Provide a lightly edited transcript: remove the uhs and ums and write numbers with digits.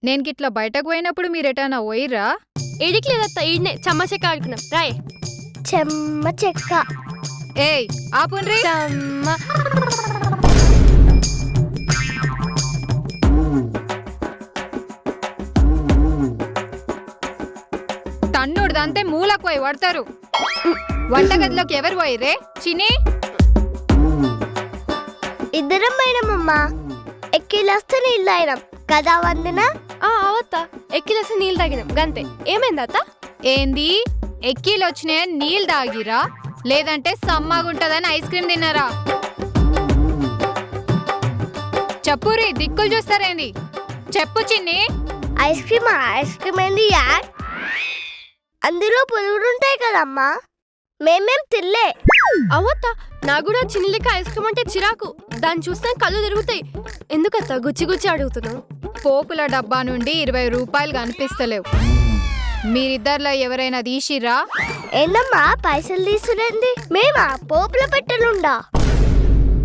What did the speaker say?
నేను గిట్లా బయటకు పోయినప్పుడు మీరెటన్నా పోయిర్రా? ఏడికి లేదత్త, ఈడనే చెమ్మచెక్క ఆడుకున్నాం. రాయ్. చెమ్మ చెక్క. ఏయ్ ఆపుండ్రి. తన్నుడుదంతే మూలకు పోయి పడతారు. వంటగదిలోకి ఎవరు పోయిర్రే? చిన్ని ఇద్దరం పోయినామమ్మా. ఎక్కిలేస్తే నీళ్ళు తాగినాం కదా వందిన. అవత్త, ఎక్కిలేస్తే నీళ్ళు తాగినాం గంతే. ఏమైంది అత్త? ఏంది ఎక్కీలు వచ్చినాయని నీళ్ళు తాగిరా, లేదంటే సమ్మగుంటదని ఐస్ క్రీమ్ తిన్నారా? చెప్పురి, దిక్కులు చూస్తారేంది? చెప్పు చిన్ని. ఐస్ క్రీమ్ ఏంది యార్? అందులో పురుగులుంటాయి కదమ్మా, మేమేం తినలే. అవత్త, నాకు కూడా చిన్న లెక్క ఐస్ క్రీమ్ అంటే చిరాకు. దాన్ని చూస్తే కళ్ళు తిరుగుతాయి. ఎందుకత్త గుచ్చి గుచ్చి అడుగుతున్నావు? పోపుల డబ్బా నుండి 20 రూపాయలు కనిపిస్తలేవు. మీరిద్దరిలో ఎవరైనా తీసిరా? ఏందమ్మా పైసలు తీసుకునేది? మేమా పోపుల పెట్టలుండా?